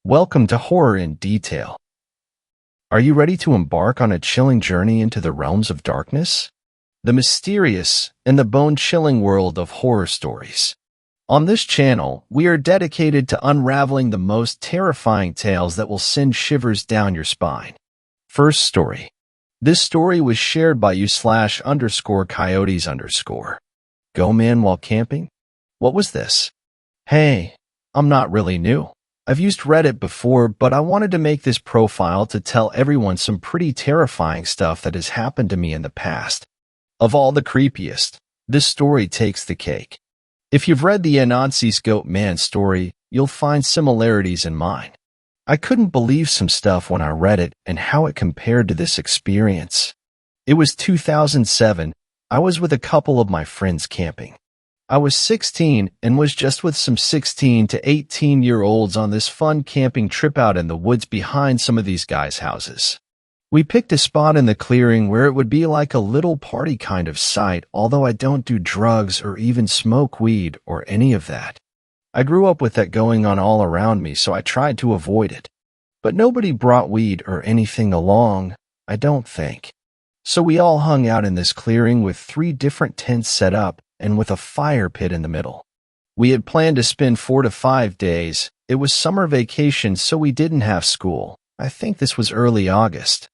Welcome to Horror in Detail. Are you ready to embark on a chilling journey into the realms of darkness? The mysterious and the bone-chilling world of horror stories. On this channel, we are dedicated to unraveling the most terrifying tales that will send shivers down your spine. First story. This story was shared by you/_coyotes_. Go man while camping? What was this? Hey, I'm not really new. I've used Reddit before, but I wanted to make this profile to tell everyone some pretty terrifying stuff that has happened to me in the past. Of all the creepiest, this story takes the cake. If you've read the Anansi's Goat Man story, you'll find similarities in mine. I couldn't believe some stuff when I read it and how it compared to this experience. It was 2007. I was with a couple of my friends camping. I was 16 and was just with some 16 to 18-year-olds on this fun camping trip out in the woods behind some of these guys' houses. We picked a spot in the clearing where it would be like a little party kind of site, although I don't do drugs or even smoke weed or any of that. I grew up with that going on all around me, so I tried to avoid it. But nobody brought weed or anything along, I don't think. So we all hung out in this clearing with 3 different tents set up, and with a fire pit in the middle. We had planned to spend 4 to 5 days. It was summer vacation, so we didn't have school. I think this was early August.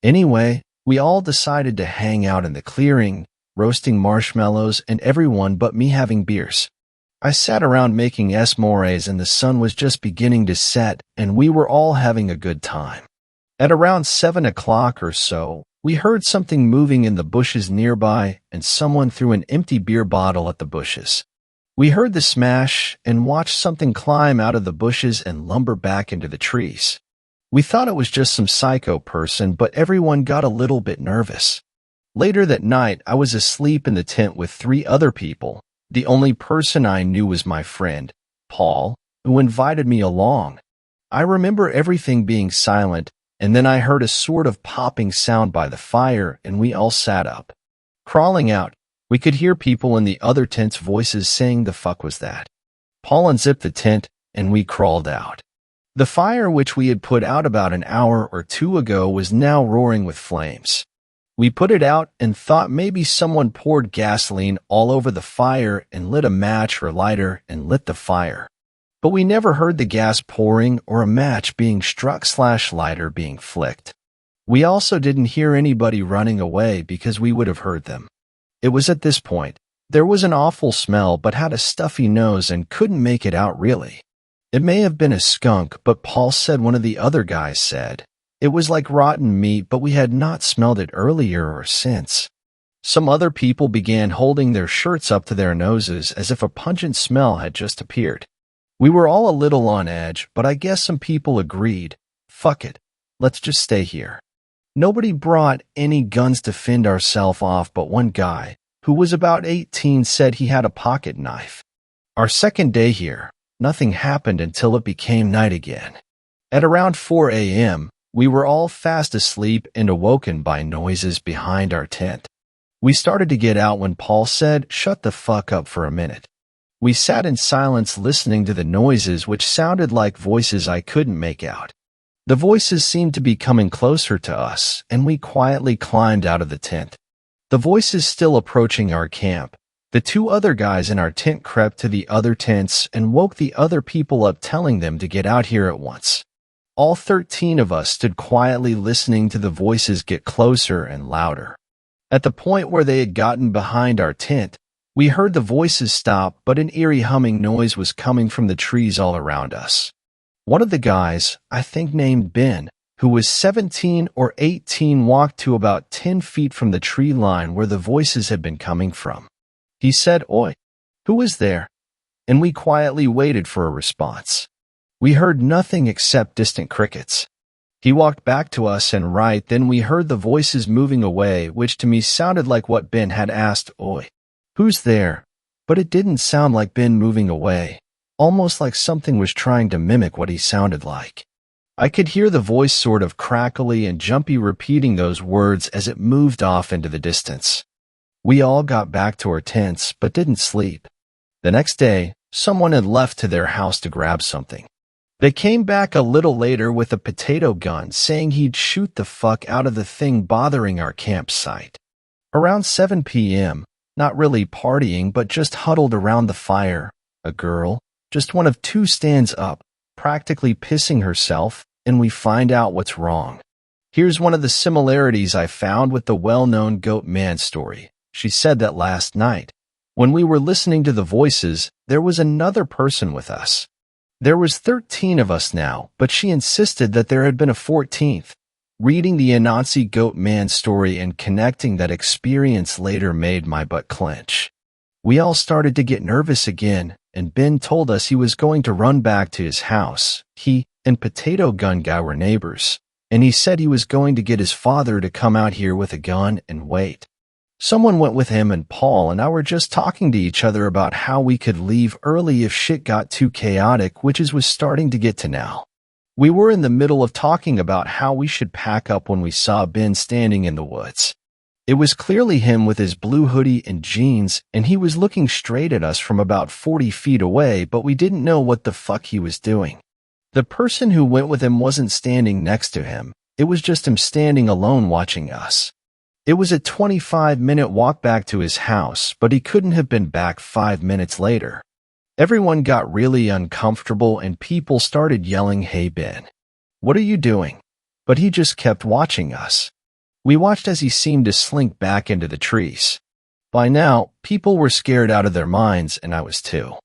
Anyway, we all decided to hang out in the clearing, roasting marshmallows and everyone but me having beers. I sat around making s'mores and the sun was just beginning to set and we were all having a good time. At around 7 o'clock or so, we heard something moving in the bushes nearby, and someone threw an empty beer bottle at the bushes. We heard the smash and watched something climb out of the bushes and lumber back into the trees. We thought it was just some psycho person, but everyone got a little bit nervous. Later that night, I was asleep in the tent with 3 other people. The only person I knew was my friend, Paul, who invited me along. I remember everything being silent, and then I heard a sort of popping sound by the fire, and we all sat up. Crawling out, we could hear people in the other tent's voices saying the fuck was that. Paul unzipped the tent, and we crawled out. The fire, which we had put out about an hour or 2 ago, was now roaring with flames. We put it out and thought maybe someone poured gasoline all over the fire and lit a match or lighter and lit the fire. But we never heard the gas pouring or a match being struck/lighter being flicked. We also didn't hear anybody running away because we would have heard them. It was at this point. There was an awful smell but had a stuffy nose and couldn't make it out really. It may have been a skunk, but Paul said one of the other guys said. It was like rotten meat, but we had not smelled it earlier or since. Some other people began holding their shirts up to their noses as if a pungent smell had just appeared. We were all a little on edge, but I guess some people agreed. Fuck it, let's just stay here. Nobody brought any guns to fend ourselves off, but one guy, who was about 18, said he had a pocket knife. Our second day here, nothing happened until it became night again. At around 4 a.m., we were all fast asleep and awoken by noises behind our tent. We started to get out when Paul said, "Shut the fuck up for a minute." We sat in silence listening to the noises, which sounded like voices I couldn't make out. The voices seemed to be coming closer to us, and we quietly climbed out of the tent. The voices still approaching our camp. The 2 other guys in our tent crept to the other tents and woke the other people up, telling them to get out here at once. All 13 of us stood quietly listening to the voices get closer and louder. At the point where they had gotten behind our tent, we heard the voices stop, but an eerie humming noise was coming from the trees all around us. One of the guys, I think named Ben, who was 17 or 18, walked to about 10 feet from the tree line where the voices had been coming from. He said, "Oi, who is there?" And we quietly waited for a response. We heard nothing except distant crickets. He walked back to us, and right then we heard the voices moving away, which to me sounded like what Ben had asked, "Oi, who's there?" But it didn't sound like Ben moving away, almost like something was trying to mimic what he sounded like. I could hear the voice sort of crackly and jumpy repeating those words as it moved off into the distance. We all got back to our tents but didn't sleep. The next day, someone had left to their house to grab something. They came back a little later with a potato gun saying he'd shoot the fuck out of the thing bothering our campsite. Around 7 p.m., not really partying but just huddled around the fire, a girl, just one of two, stands up, practically pissing herself, and we find out what's wrong. Here's one of the similarities I found with the well-known Goat Man story. She said that last night, when we were listening to the voices, there was another person with us. There was 13 of us now, but she insisted that there had been a 14th. Reading the Anansi Goat Man story and connecting that experience later made my butt clench. We all started to get nervous again, and Ben told us he was going to run back to his house. He and Potato Gun Guy were neighbors, and he said he was going to get his father to come out here with a gun and wait. Someone went with him, and Paul and I were just talking to each other about how we could leave early if shit got too chaotic, which was starting to get to now. We were in the middle of talking about how we should pack up when we saw Ben standing in the woods. It was clearly him with his blue hoodie and jeans, and he was looking straight at us from about 40 feet away, but we didn't know what the fuck he was doing. The person who went with him wasn't standing next to him. It was just him standing alone watching us. It was a 25-minute walk back to his house, but he couldn't have been back 5 minutes later. Everyone got really uncomfortable and people started yelling, "Hey Ben, what are you doing?" But he just kept watching us. We watched as he seemed to slink back into the trees. By now, people were scared out of their minds, and I was too.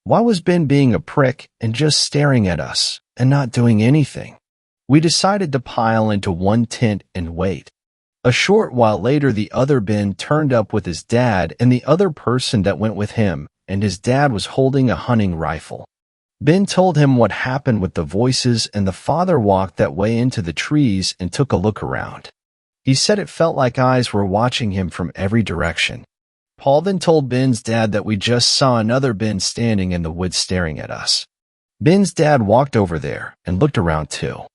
Why was Ben being a prick and just staring at us and not doing anything? We decided to pile into one tent and wait. A short while later, the other Ben turned up with his dad and the other person that went with him, and his dad was holding a hunting rifle. Ben told him what happened with the voices, and the father walked that way into the trees and took a look around. He said it felt like eyes were watching him from every direction. Paul then told Ben's dad that we just saw another Ben standing in the woods staring at us. Ben's dad walked over there and looked around too.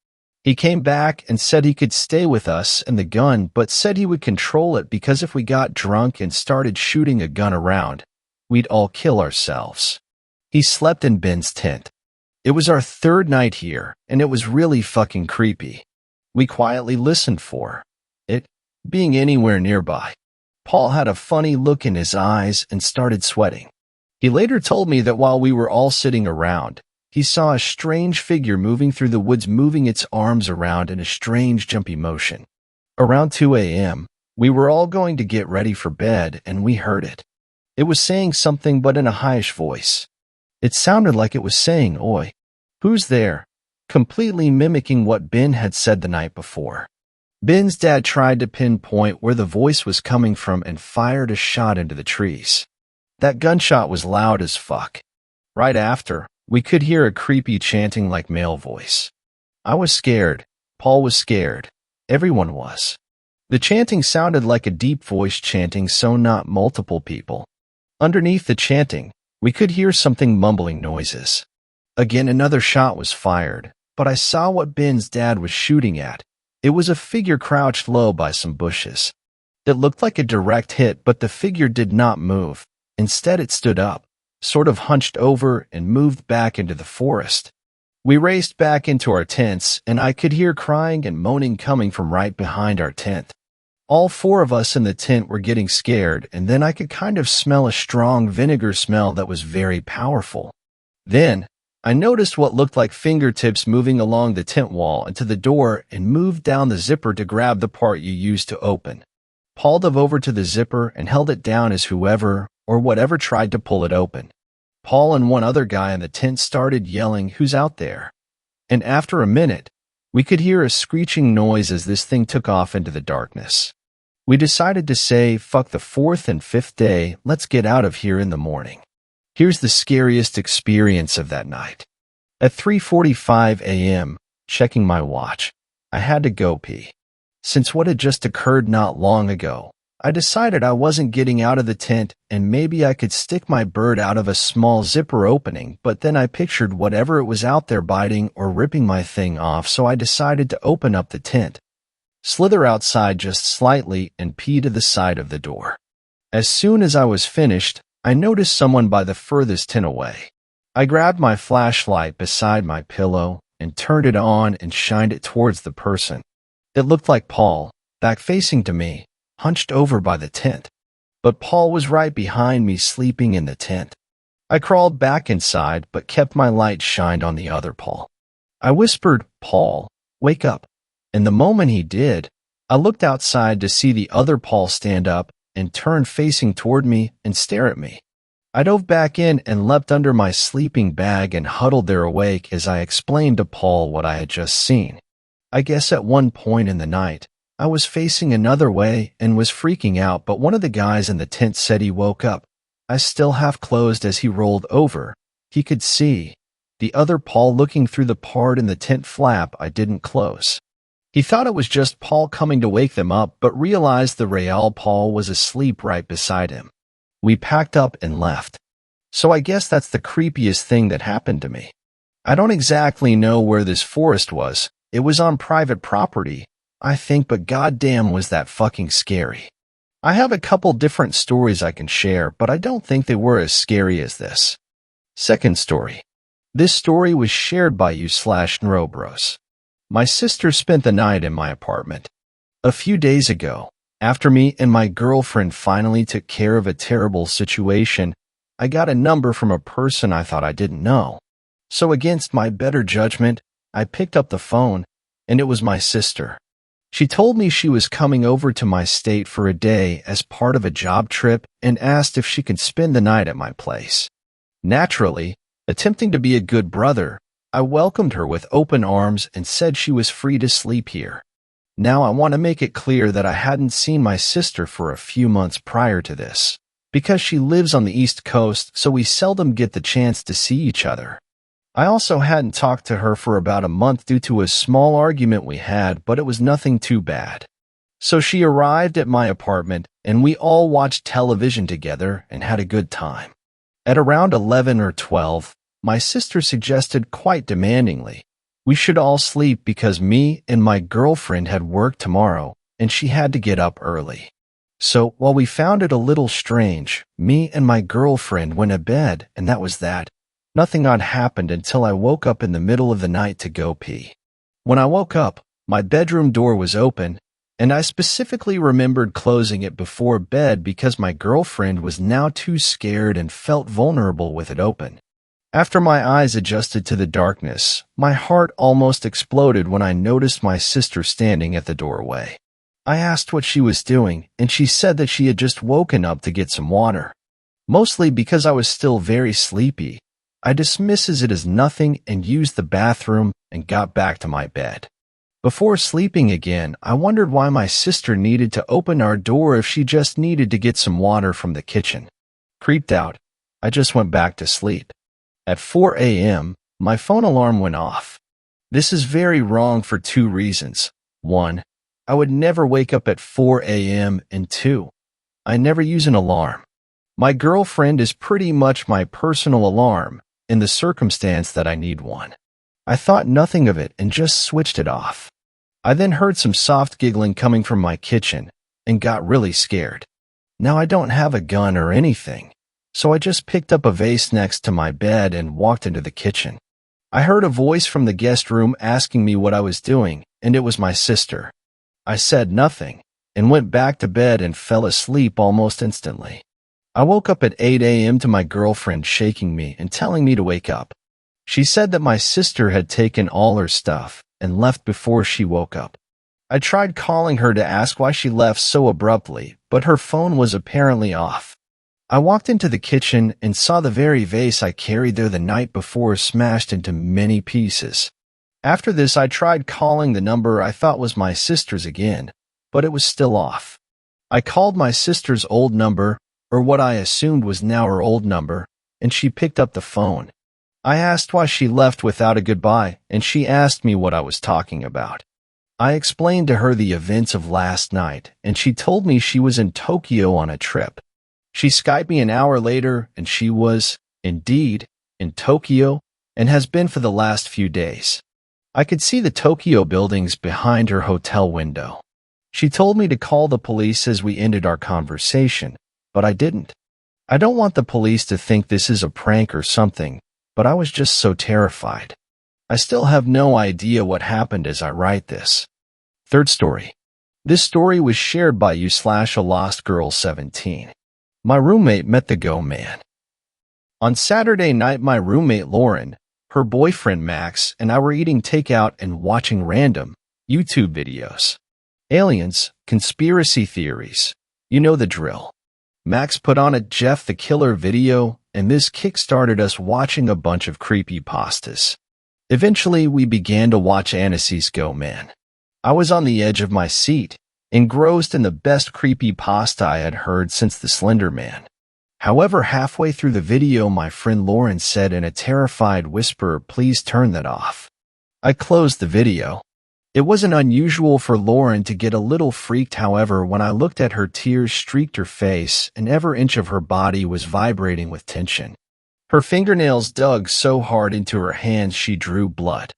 He came back and said he could stay with us and the gun, but said he would control it because if we got drunk and started shooting a gun around, we'd all kill ourselves. He slept in Ben's tent. It was our third night here, and it was really fucking creepy. We quietly listened for it being anywhere nearby. Paul had a funny look in his eyes and started sweating. He later told me that while we were all sitting around, he saw a strange figure moving through the woods, moving its arms around in a strange jumpy motion. Around 2 a.m., we were all going to get ready for bed, and we heard it. It was saying something, but in a highish voice. It sounded like it was saying, "Oi, who's there?" completely mimicking what Ben had said the night before. Ben's dad tried to pinpoint where the voice was coming from and fired a shot into the trees. That gunshot was loud as fuck. Right after, we could hear a creepy chanting like male voice. I was scared. Paul was scared. Everyone was. The chanting sounded like a deep voice chanting, so not multiple people. Underneath the chanting, we could hear something mumbling noises. Again, another shot was fired, but I saw what Ben's dad was shooting at. It was a figure crouched low by some bushes. It looked like a direct hit, but the figure did not move. Instead, it stood up, sort of hunched over, and moved back into the forest. We raced back into our tents, and I could hear crying and moaning coming from right behind our tent. All 4 of us in the tent were getting scared, and then I could kind of smell a strong vinegar smell that was very powerful. Then, I noticed what looked like fingertips moving along the tent wall and to the door and moved down the zipper to grab the part you use to open. Paul dove over to the zipper and held it down as whoever or whatever tried to pull it open. Paul and one other guy in the tent started yelling, "Who's out there?" And after a minute, we could hear a screeching noise as this thing took off into the darkness. We decided to say, fuck the 4th and 5th day, let's get out of here in the morning. Here's the scariest experience of that night. At 3:45 a.m., checking my watch, I had to go pee. Since what had just occurred not long ago, I decided I wasn't getting out of the tent and maybe I could stick my bird out of a small zipper opening, but then I pictured whatever it was out there biting or ripping my thing off, so I decided to open up the tent, slither outside just slightly, and pee to the side of the door. As soon as I was finished, I noticed someone by the furthest tent away. I grabbed my flashlight beside my pillow and turned it on and shined it towards the person. It looked like Paul, back facing to me, hunched over by the tent. But Paul was right behind me, sleeping in the tent. I crawled back inside but kept my light shined on the other Paul. I whispered, "Paul, wake up." And the moment he did, I looked outside to see the other Paul stand up and turn facing toward me and stare at me. I dove back in and leapt under my sleeping bag and huddled there awake as I explained to Paul what I had just seen. I guess at one point in the night, I was facing another way and was freaking out, but one of the guys in the tent said he woke up. I still half closed as he rolled over. He could see the other Paul looking through the part in the tent flap I didn't close. He thought it was just Paul coming to wake them up, but realized the real Paul was asleep right beside him. We packed up and left. So I guess that's the creepiest thing that happened to me. I don't exactly know where this forest was. It was on private property, I think, but goddamn was that fucking scary. I have a couple different stories I can share, but I don't think they were as scary as this. Second story. This story was shared by you/Neurobros. My sister spent the night in my apartment. A few days ago, after me and my girlfriend finally took care of a terrible situation, I got a number from a person I thought I didn't know. So against my better judgment, I picked up the phone, and it was my sister. She told me she was coming over to my state for a day as part of a job trip and asked if she could spend the night at my place. Naturally, attempting to be a good brother, I welcomed her with open arms and said she was free to sleep here. Now I want to make it clear that I hadn't seen my sister for a few months prior to this, because she lives on the East Coast, so we seldom get the chance to see each other. I also hadn't talked to her for about a month due to a small argument we had, but it was nothing too bad. So she arrived at my apartment, and we all watched television together and had a good time. At around 11 or 12, my sister suggested quite demandingly we should all sleep because me and my girlfriend had work tomorrow, and she had to get up early. So while we found it a little strange, me and my girlfriend went to bed, and that was that. Nothing odd happened until I woke up in the middle of the night to go pee. When I woke up, my bedroom door was open, and I specifically remembered closing it before bed because my girlfriend was now too scared and felt vulnerable with it open. After my eyes adjusted to the darkness, my heart almost exploded when I noticed my sister standing at the doorway. I asked what she was doing, and she said that she had just woken up to get some water. Mostly because I was still very sleepy, I dismisses it as nothing and used the bathroom and got back to my bed. Before sleeping again, I wondered why my sister needed to open our door if she just needed to get some water from the kitchen. Creeped out, I just went back to sleep. At 4 a.m., my phone alarm went off. This is very wrong for two reasons. 1, I would never wake up at 4 a.m., and 2, I never use an alarm. My girlfriend is pretty much my personal alarm in the circumstance that I need one. I thought nothing of it and just switched it off. I then heard some soft giggling coming from my kitchen and got really scared. Now I don't have a gun or anything, so I just picked up a vase next to my bed and walked into the kitchen. I heard a voice from the guest room asking me what I was doing, and it was my sister. I said nothing and went back to bed and fell asleep almost instantly. I woke up at 8 a.m. to my girlfriend shaking me and telling me to wake up. She said that my sister had taken all her stuff and left before she woke up. I tried calling her to ask why she left so abruptly, but her phone was apparently off. I walked into the kitchen and saw the very vase I carried there the night before smashed into many pieces. After this, I tried calling the number I thought was my sister's again, but it was still off. I called my sister's old number, or what I assumed was now her old number, and she picked up the phone. I asked why she left without a goodbye, and she asked me what I was talking about. I explained to her the events of last night, and she told me she was in Tokyo on a trip. She Skyped me an hour later, and she was, indeed, in Tokyo, and has been for the last few days. I could see the Tokyo buildings behind her hotel window. She told me to call the police as we ended our conversation, but I didn't. I don't want the police to think this is a prank or something, but I was just so terrified. I still have no idea what happened as I write this. Third story. This story was shared by you/a lost girl 17. My roommate met the Go Man. On Saturday night, my roommate Lauren, her boyfriend Max, and I were eating takeout and watching random YouTube videos. Aliens, conspiracy theories. You know the drill. Max put on a Jeff the Killer video, and this kickstarted us watching a bunch of creepypastas. Eventually, we began to watch Annecy's Go Man. I was on the edge of my seat, engrossed in the best creepypasta I had heard since the Slender Man. However, halfway through the video, my friend Lauren said in a terrified whisper, "Please turn that off." I closed the video. It wasn't unusual for Lauren to get a little freaked. However, when I looked at her, tears streaked her face and every inch of her body was vibrating with tension. Her fingernails dug so hard into her hands she drew blood.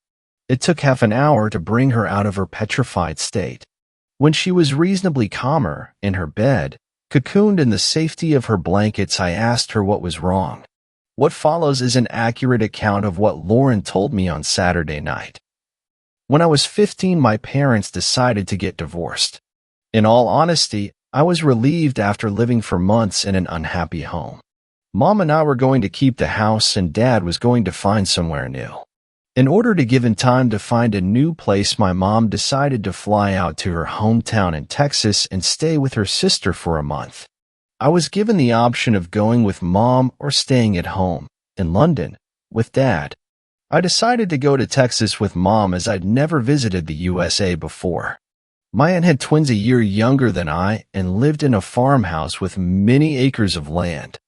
It took half an hour to bring her out of her petrified state. When she was reasonably calmer, in her bed, cocooned in the safety of her blankets, I asked her what was wrong. What follows is an accurate account of what Lauren told me on Saturday night. When I was 15, my parents decided to get divorced. In all honesty, I was relieved after living for months in an unhappy home. Mom and I were going to keep the house and Dad was going to find somewhere new. In order to give him time to find a new place, my mom decided to fly out to her hometown in Texas and stay with her sister for a month. I was given the option of going with Mom or staying at home, in London, with Dad. I decided to go to Texas with Mom as I'd never visited the USA before. My aunt had twins a year younger than I and lived in a farmhouse with many acres of land.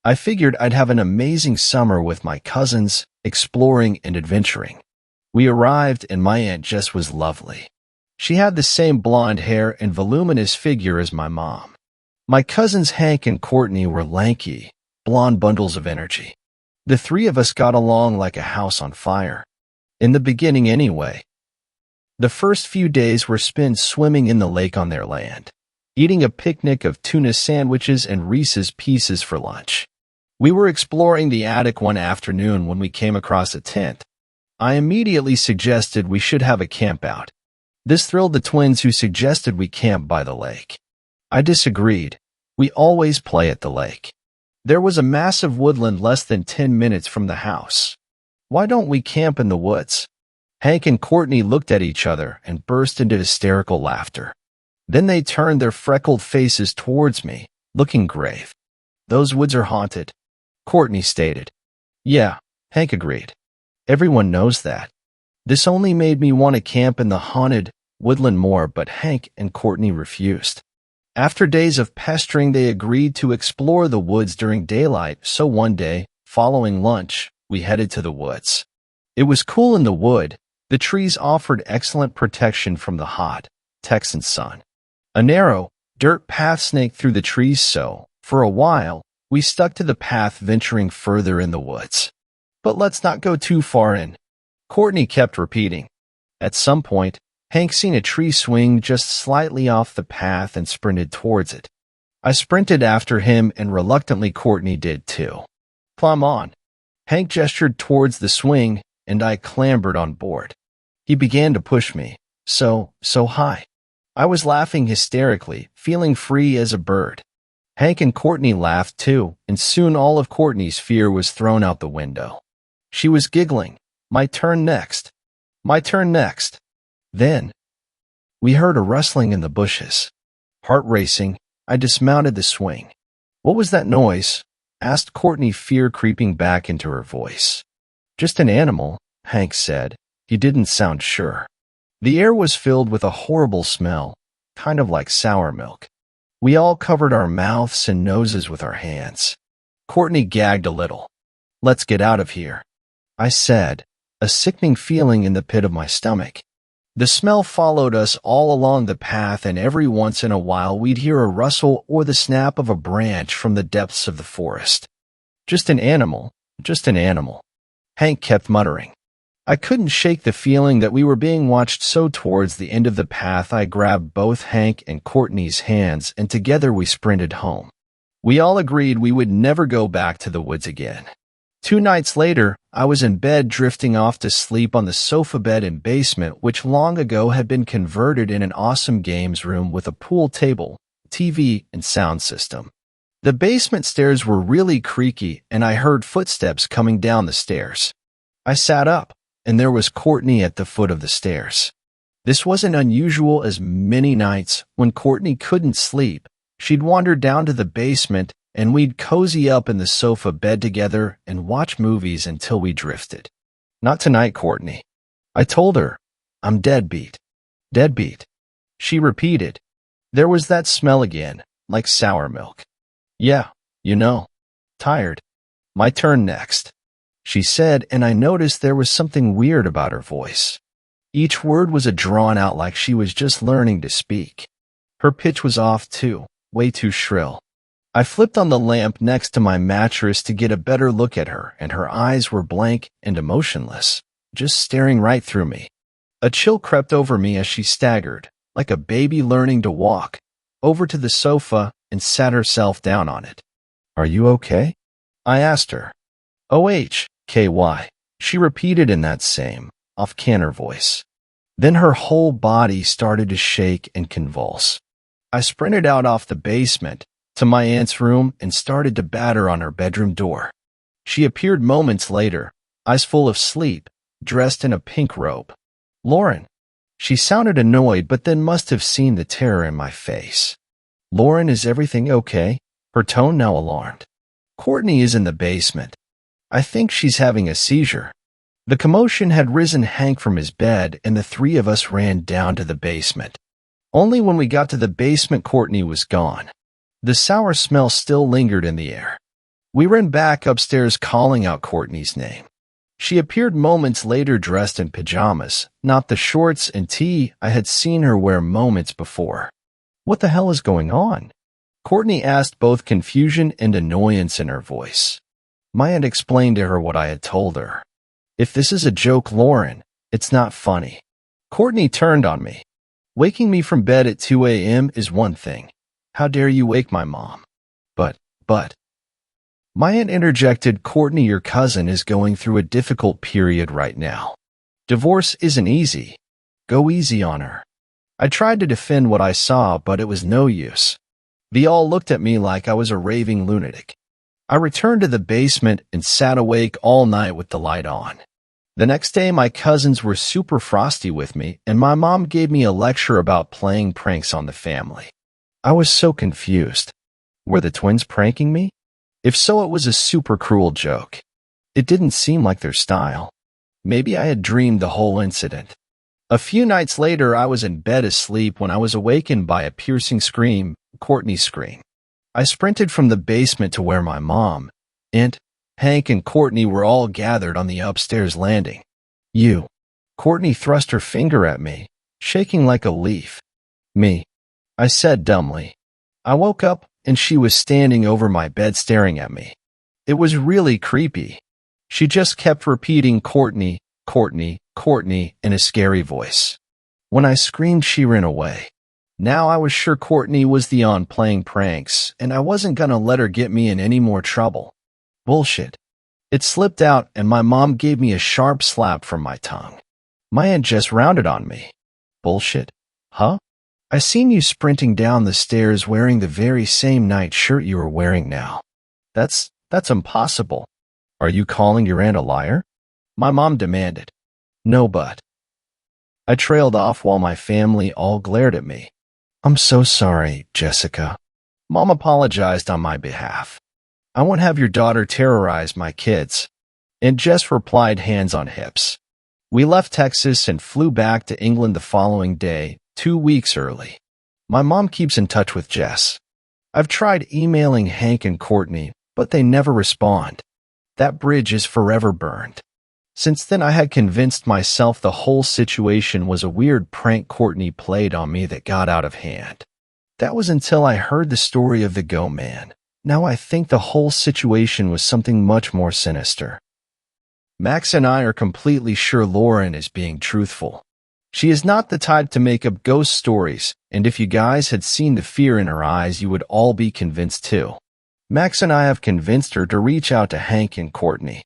I figured I'd have an amazing summer with my cousins, exploring and adventuring. We arrived and my Aunt Jess was lovely. She had the same blonde hair and voluminous figure as my mom. My cousins Hank and Courtney were lanky, blonde bundles of energy. The three of us got along like a house on fire. In the beginning anyway. The first few days were spent swimming in the lake on their land, eating a picnic of tuna sandwiches and Reese's Pieces for lunch. We were exploring the attic one afternoon when we came across a tent. I immediately suggested we should have a campout. This thrilled the twins, who suggested we camp by the lake. I disagreed. We always play at the lake. There was a massive woodland less than 10 minutes from the house. Why don't we camp in the woods? Hank and Courtney looked at each other and burst into hysterical laughter. Then they turned their freckled faces towards me, looking grave. "Those woods are haunted," Courtney stated. "Yeah," Hank agreed. "Everyone knows that." This only made me want to camp in the haunted woodland more, but Hank and Courtney refused. After days of pestering, they agreed to explore the woods during daylight, so one day, following lunch, we headed to the woods. It was cool in the wood. The trees offered excellent protection from the hot Texan sun. A narrow, dirt path snaked through the trees, so, for a while, we stuck to the path, venturing further in the woods. "But let's not go too far in," Courtney kept repeating. At some point, Hank seen a tree swing just slightly off the path and sprinted towards it. I sprinted after him, and reluctantly Courtney did too. "Climb on." Hank gestured towards the swing, and I clambered on board. He began to push me, so high. I was laughing hysterically, feeling free as a bird. Hank and Courtney laughed too, and soon all of Courtney's fear was thrown out the window. She was giggling. "My turn next. My turn next." Then, we heard a rustling in the bushes. Heart racing, I dismounted the swing. "What was that noise?" asked Courtney, fear creeping back into her voice. "Just an animal," Hank said. He didn't sound sure. The air was filled with a horrible smell, kind of like sour milk. We all covered our mouths and noses with our hands. Courtney gagged a little. "Let's get out of here," I said, a sickening feeling in the pit of my stomach. The smell followed us all along the path, and every once in a while we'd hear a rustle or the snap of a branch from the depths of the forest. "Just an animal, just an animal," Hank kept muttering. I couldn't shake the feeling that we were being watched, so towards the end of the path I grabbed both Hank and Courtney's hands, and together we sprinted home. We all agreed we would never go back to the woods again. 2 nights later, I was in bed drifting off to sleep on the sofa bed in basement, which long ago had been converted in an awesome games room with a pool table, TV, and sound system. The basement stairs were really creaky, and I heard footsteps coming down the stairs. I sat up, and there was Courtney at the foot of the stairs. This wasn't unusual, as many nights, when Courtney couldn't sleep, she'd wander down to the basement, and we'd cozy up in the sofa bed together and watch movies until we drifted. Not tonight, Courtney. I told her, I'm deadbeat. Deadbeat. She repeated. There was that smell again, like sour milk. Yeah, tired. My turn next, she said, and I noticed there was something weird about her voice. Each word was drawn out like she was just learning to speak. Her pitch was off too, way too shrill. I flipped on the lamp next to my mattress to get a better look at her, and her eyes were blank and emotionless, just staring right through me. A chill crept over me as she staggered, like a baby learning to walk, over to the sofa and sat herself down on it. Are you okay? I asked her. OHKY, she repeated in that same, off-canter voice. Then her whole body started to shake and convulse. I sprinted out off the basement to my aunt's room and started to batter on her bedroom door. She appeared moments later, eyes full of sleep, dressed in a pink robe. Lauren. She sounded annoyed, but then must have seen the terror in my face. Lauren, is everything okay? Her tone now alarmed. Courtney is in the basement. I think she's having a seizure. The commotion had risen Hank from his bed, and the 3 of us ran down to the basement. Only when we got to the basement, Courtney was gone. The sour smell still lingered in the air. We ran back upstairs calling out Courtney's name. She appeared moments later dressed in pajamas, not the shorts and tee I had seen her wear moments before. What the hell is going on? Courtney asked, both confusion and annoyance in her voice. My aunt explained to her what I had told her. If this is a joke, Lauren, it's not funny. Courtney turned on me. Waking me from bed at 2 a.m. is one thing. How dare you wake my mom? But. My aunt interjected, Courtney, your cousin is going through a difficult period right now. Divorce isn't easy. Go easy on her. I tried to defend what I saw, but it was no use. They all looked at me like I was a raving lunatic. I returned to the basement and sat awake all night with the light on. The next day, my cousins were super frosty with me, and my mom gave me a lecture about playing pranks on the family. I was so confused. Were the twins pranking me? If so, it was a super cruel joke. It didn't seem like their style. Maybe I had dreamed the whole incident. A few nights later, I was in bed asleep when I was awakened by a piercing scream, Courtney's scream. I sprinted from the basement to where my mom, Aunt, Hank, and Courtney were all gathered on the upstairs landing. You. Courtney thrust her finger at me, shaking like a leaf. Me. I said dumbly. I woke up, and she was standing over my bed staring at me. It was really creepy. She just kept repeating Courtney, Courtney, Courtney in a scary voice. When I screamed, she ran away. Now I was sure Courtney was the one playing pranks, and I wasn't gonna let her get me in any more trouble. Bullshit. It slipped out, and my mom gave me a sharp slap from my tongue. My aunt just rounded on me. Bullshit? Huh? I seen you sprinting down the stairs wearing the very same night shirt you were wearing now. That's impossible. Are you calling your aunt a liar? My mom demanded. No, but. I trailed off while my family all glared at me. I'm so sorry, Jessica. Mom apologized on my behalf. I won't have your daughter terrorize my kids. And Jess replied, hands on hips. We left Texas and flew back to England the following day, 2 weeks early. My mom keeps in touch with Jess. I've tried emailing Hank and Courtney, but they never respond. That bridge is forever burned. Since then, I had convinced myself the whole situation was a weird prank Courtney played on me that got out of hand. That was until I heard the story of the Go Man. Now I think the whole situation was something much more sinister. Max and I are completely sure Lauren is being truthful. She is not the type to make up ghost stories, and if you guys had seen the fear in her eyes, you would all be convinced too. Max and I have convinced her to reach out to Hank and Courtney.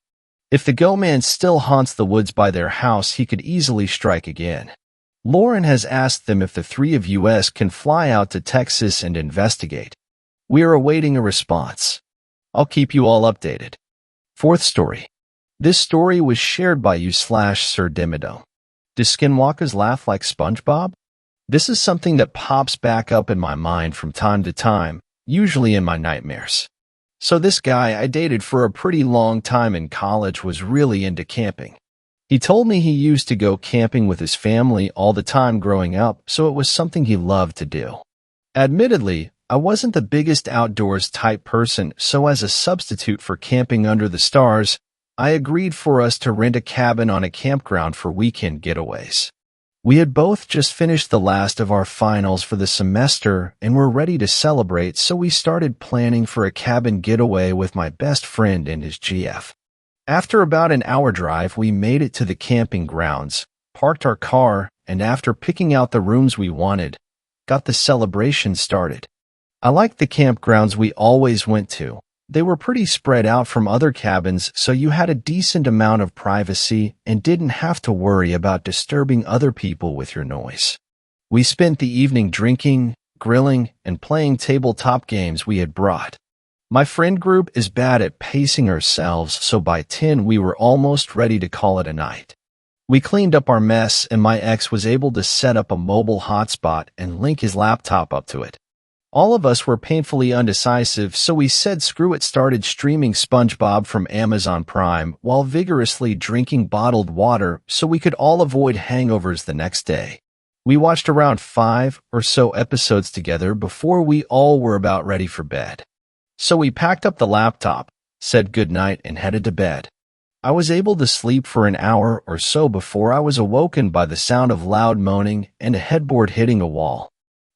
If the Go Man still haunts the woods by their house, he could easily strike again. Lauren has asked them if the three of us can fly out to Texas and investigate. We are awaiting a response. I'll keep you all updated. Fourth story. This story was shared by you/Sir Dimmadome. Do skinwalkers laugh like SpongeBob? This is something that pops back up in my mind from time to time, usually in my nightmares. So this guy I dated for a pretty long time in college was really into camping. He told me he used to go camping with his family all the time growing up, so it was something he loved to do. Admittedly, I wasn't the biggest outdoors type person, so as a substitute for camping under the stars, I agreed for us to rent a cabin on a campground for weekend getaways. We had both just finished the last of our finals for the semester and were ready to celebrate, so we started planning for a cabin getaway with my best friend and his GF. After about an hour drive, we made it to the camping grounds, parked our car, and after picking out the rooms we wanted, got the celebration started. I liked the campgrounds we always went to. They were pretty spread out from other cabins, so you had a decent amount of privacy and didn't have to worry about disturbing other people with your noise. We spent the evening drinking, grilling, and playing tabletop games we had brought. My friend group is bad at pacing ourselves, so by 10 we were almost ready to call it a night. We cleaned up our mess and my ex was able to set up a mobile hotspot and link his laptop up to it. All of us were painfully undecisive, so we said screw it, started streaming SpongeBob from Amazon Prime while vigorously drinking bottled water so we could all avoid hangovers the next day. We watched around 5 or so episodes together before we all were about ready for bed. So we packed up the laptop, said goodnight, and headed to bed. I was able to sleep for an hour or so before I was awoken by the sound of loud moaning and a headboard hitting a wall.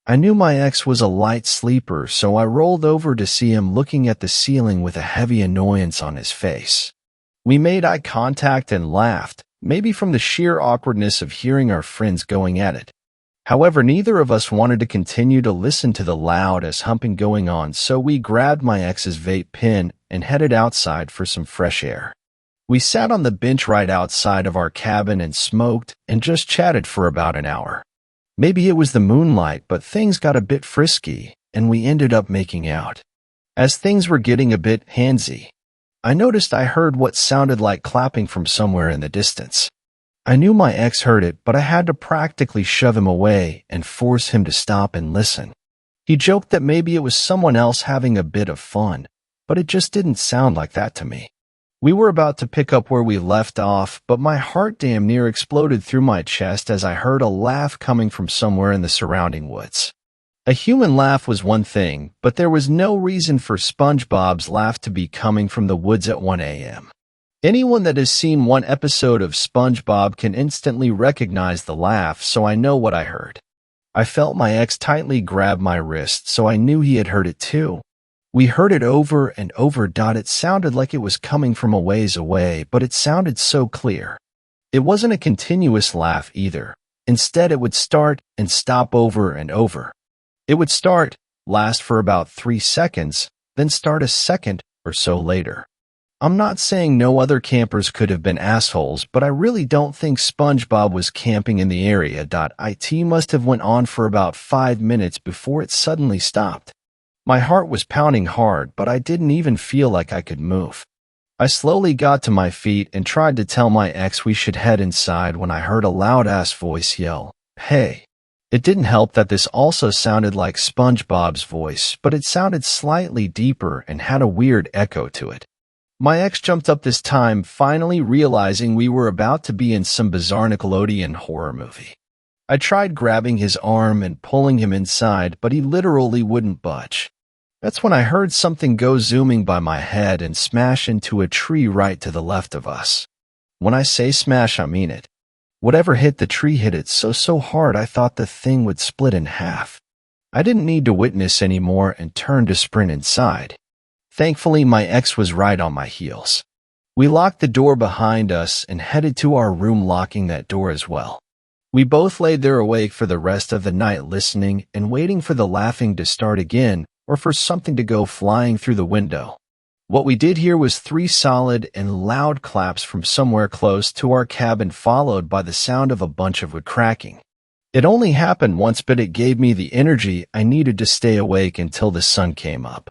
I knew my ex was a light sleeper, so I rolled over to see him looking at the ceiling with a heavy annoyance on his face. We made eye contact and laughed, maybe from the sheer awkwardness of hearing our friends going at it. However, neither of us wanted to continue to listen to the loud ass humping going on, so we grabbed my ex's vape pen and headed outside for some fresh air. We sat on the bench right outside of our cabin and smoked and just chatted for about an hour. Maybe it was the moonlight, but things got a bit frisky, and we ended up making out. As things were getting a bit handsy, I noticed I heard what sounded like clapping from somewhere in the distance. I knew my ex heard it, but I had to practically shove him away and force him to stop and listen. He joked that maybe it was someone else having a bit of fun, but it just didn't sound like that to me. We were about to pick up where we left off, but my heart damn near exploded through my chest as I heard a laugh coming from somewhere in the surrounding woods. A human laugh was one thing, but there was no reason for SpongeBob's laugh to be coming from the woods at 1 a.m. Anyone that has seen one episode of SpongeBob can instantly recognize the laugh, so I know what I heard. I felt my ex tightly grab my wrist, so I knew he had heard it too. We heard it over and over. It sounded like it was coming from a ways away, but it sounded so clear. It wasn't a continuous laugh either. Instead, it would start and stop over and over. It would start, last for about 3 seconds, then start a second or so later. I'm not saying no other campers could have been assholes, but I really don't think SpongeBob was camping in the area. It must have went on for about 5 minutes before it suddenly stopped. My heart was pounding hard, but I didn't even feel like I could move. I slowly got to my feet and tried to tell my ex we should head inside when I heard a loud-ass voice yell, "Hey." It didn't help that this also sounded like SpongeBob's voice, but it sounded slightly deeper and had a weird echo to it. My ex jumped up this time, finally realizing we were about to be in some bizarre Nickelodeon horror movie. I tried grabbing his arm and pulling him inside, but he literally wouldn't budge. That's when I heard something go zooming by my head and smash into a tree right to the left of us. When I say smash, I mean it. Whatever hit the tree hit it so hard I thought the thing would split in half. I didn't need to witness anymore and turned to sprint inside. Thankfully, my ex was right on my heels. We locked the door behind us and headed to our room, locking that door as well. We both laid there awake for the rest of the night, listening and waiting for the laughing to start again or for something to go flying through the window. What we did hear was 3 solid and loud claps from somewhere close to our cabin, followed by the sound of a bunch of wood cracking. It only happened once, but it gave me the energy I needed to stay awake until the sun came up.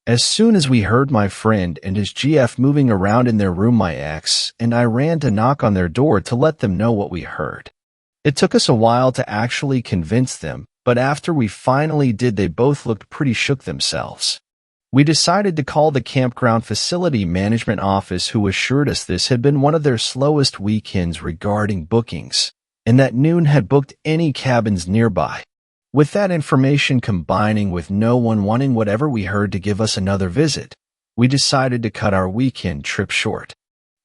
As soon as we heard my friend and his GF moving around in their room, my ex and I ran to knock on their door to let them know what we heard. It took us a while to actually convince them, but after we finally did, they both looked pretty shook themselves. We decided to call the campground facility management office, who assured us this had been one of their slowest weekends regarding bookings, and that noon had booked any cabins nearby. With that information combining with no one wanting whatever we heard to give us another visit, we decided to cut our weekend trip short.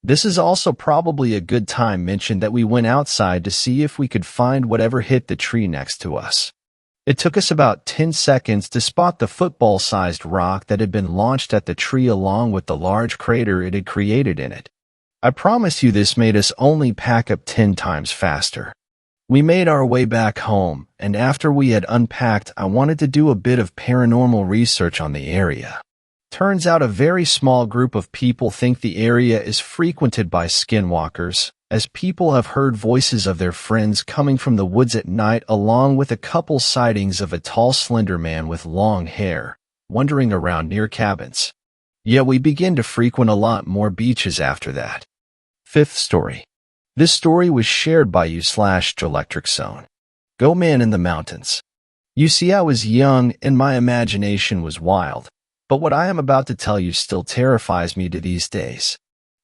This is also probably a good time mention that we went outside to see if we could find whatever hit the tree next to us. It took us about 10 seconds to spot the football-sized rock that had been launched at the tree, along with the large crater it had created in it. I promise you, this made us only pack up 10 times faster. We made our way back home, and after we had unpacked, I wanted to do a bit of paranormal research on the area. Turns out a very small group of people think the area is frequented by skinwalkers, as people have heard voices of their friends coming from the woods at night, along with a couple sightings of a tall, slender man with long hair wandering around near cabins. Yet we begin to frequent a lot more beaches after that. 5th story. This story was shared by you/Electric Zone. Go Man in the Mountains. You see, I was young and my imagination was wild, but what I am about to tell you still terrifies me to these days.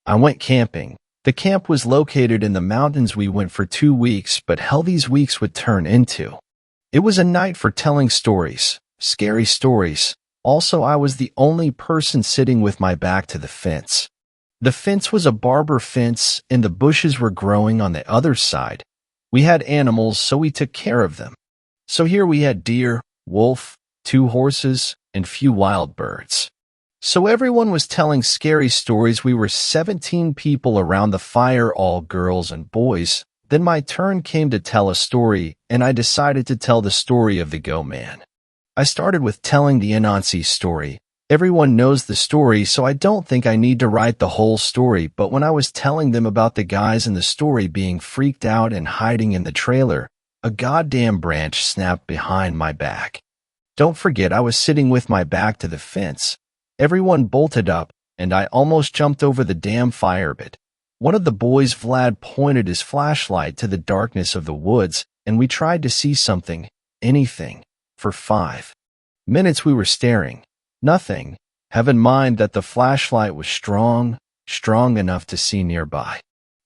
I went camping. The camp was located in the mountains. We went for 2 weeks, but hell these weeks would turn into. It was a night for telling stories, scary stories. Also, I was the only person sitting with my back to the fence. The fence was a barber fence, and the bushes were growing on the other side. We had animals, so we took care of them. So here we had deer, wolf, 2 horses, and few wild birds. So everyone was telling scary stories. We were 17 people around the fire, all girls and boys. Then my turn came to tell a story, and I decided to tell the story of the Go Man. I started with telling the Anansi story. Everyone knows the story, so I don't think I need to write the whole story, but when I was telling them about the guys in the story being freaked out and hiding in the trailer, a goddamn branch snapped behind my back. Don't forget, I was sitting with my back to the fence. Everyone bolted up, and I almost jumped over the damn fire pit. One of the boys, Vlad, pointed his flashlight to the darkness of the woods, and we tried to see something, anything. For 5 minutes we were staring. Nothing. Have in mind that the flashlight was strong enough to see nearby.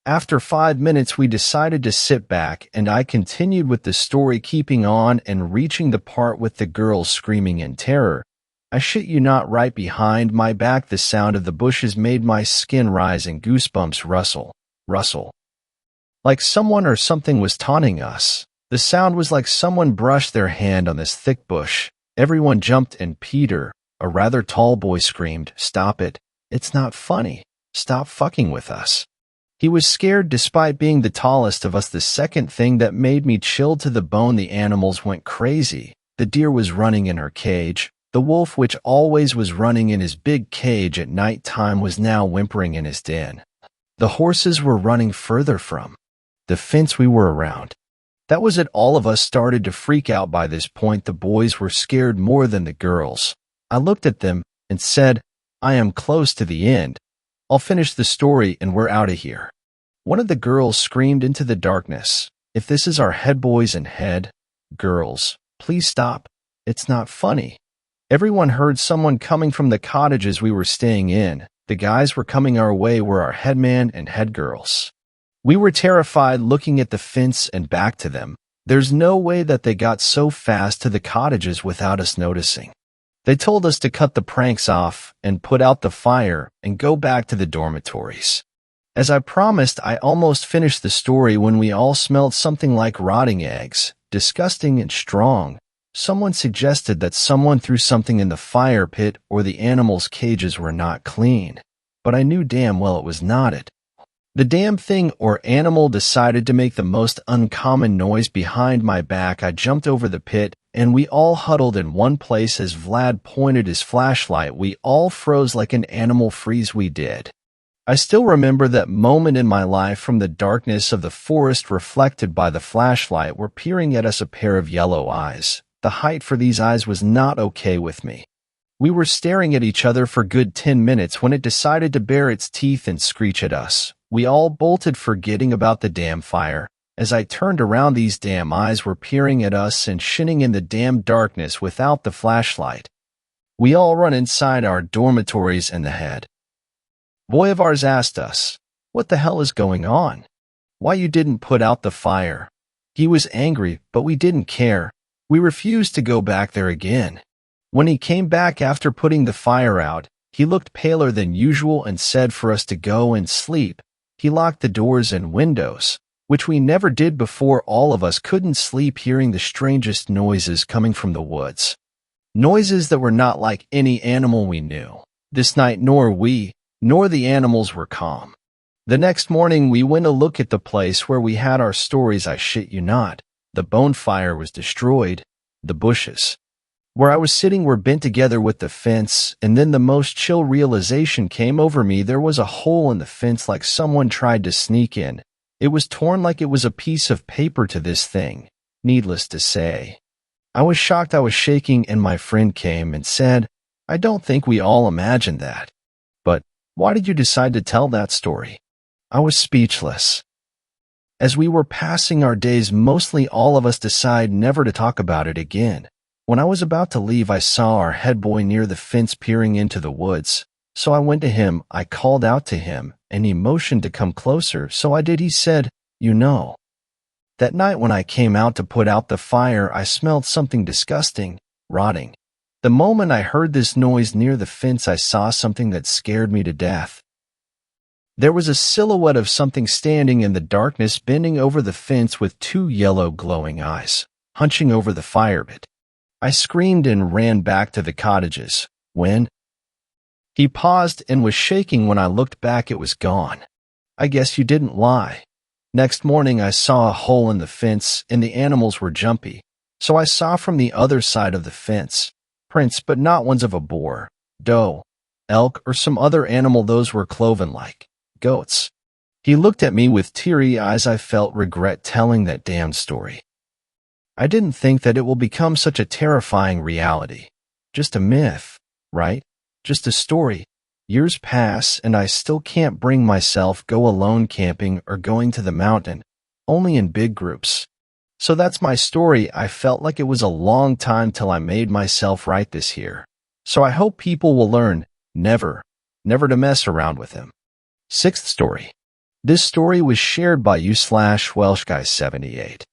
After 5 minutes, we decided to sit back, and I continued with the story, keeping on and reaching the part with the girls screaming in terror. I shit you not, right behind my back, the sound of the bushes made my skin rise and goosebumps rustle. Like someone or something was taunting us. The sound was like someone brushed their hand on this thick bush. Everyone jumped, and Peter, a rather tall boy, screamed, "Stop it. It's not funny. Stop fucking with us." He was scared despite being the tallest of us. The second thing that made me chill to the bone, the animals went crazy. The deer was running in her cage. The wolf, which always was running in his big cage at night time, was now whimpering in his den. The horses were running further from the fence we were around. That was it. All of us started to freak out by this point. The boys were scared more than the girls. I looked at them and said, "I am close to the end. I'll finish the story and we're out of here." One of the girls screamed into the darkness, "If this is our head, boys and head girls, please stop. It's not funny." Everyone heard someone coming from the cottages we were staying in. The guys were coming our way, were our headman and head girls. We were terrified, looking at the fence and back to them. There's no way that they got so fast to the cottages without us noticing. They told us to cut the pranks off and put out the fire and go back to the dormitories. As I promised, I almost finished the story when we all smelled something like rotting eggs, disgusting and strong. Someone suggested that someone threw something in the fire pit or the animals' cages were not clean, but I knew damn well it was not it. The damn thing or animal decided to make the most uncommon noise behind my back. I jumped over the pit, and we all huddled in one place as Vlad pointed his flashlight. We all froze like an animal freeze we did. I still remember that moment in my life from the darkness of the forest reflected by the flashlight were peering at us a pair of yellow eyes. The height for these eyes was not okay with me. We were staring at each other for good 10 minutes when it decided to bare its teeth and screech at us. We all bolted, forgetting about the damn fire. As I turned around, these damn eyes were peering at us and shinning in the damn darkness without the flashlight. We all run inside our dormitories, and the head boy of ours asked us, "What the hell is going on? Why you didn't put out the fire?" He was angry, but we didn't care. We refused to go back there again. When he came back after putting the fire out, he looked paler than usual and said for us to go and sleep. He locked the doors and windows, which we never did before. All of us couldn't sleep, hearing the strangest noises coming from the woods. Noises that were not like any animal we knew. This night, nor we, nor the animals were calm. The next morning, we went to look at the place where we had our stories. I shit you not. The bonfire was destroyed. The bushes where I was sitting were bent together with the fence, and then the most chill realization came over me. There was a hole in the fence, like someone tried to sneak in. It was torn like it was a piece of paper to this thing. Needless to say, I was shocked. I was shaking, and my friend came and said, "I don't think we all imagined that. But why did you decide to tell that story?" I was speechless. As we were passing our days, mostly all of us decided never to talk about it again. When I was about to leave, I saw our head boy near the fence peering into the woods. So I went to him. I called out to him, and he motioned to come closer, so I did. He said, "You know, that night when I came out to put out the fire, I smelled something disgusting, rotting. The moment I heard this noise near the fence, I saw something that scared me to death. There was a silhouette of something standing in the darkness, bending over the fence with two yellow glowing eyes, hunching over the fire pit. I screamed and ran back to the cottages. When he paused and was shaking. When I looked back, it was gone. I guess you didn't lie. Next morning, I saw a hole in the fence, and the animals were jumpy. So I saw from the other side of the fence prints, but not ones of a boar, doe, elk, or some other animal. Those were cloven-like goats." He looked at me with teary eyes. I felt regret telling that damn story. I didn't think that it will become such a terrifying reality. Just a myth, right? Just a story. Years pass, and I still can't bring myself go alone camping or going to the mountain, only in big groups. So that's my story. I felt like it was a long time till I made myself write this here. So I hope people will learn never to mess around with him. Sixth story. This story was shared by you/WelshGuy78.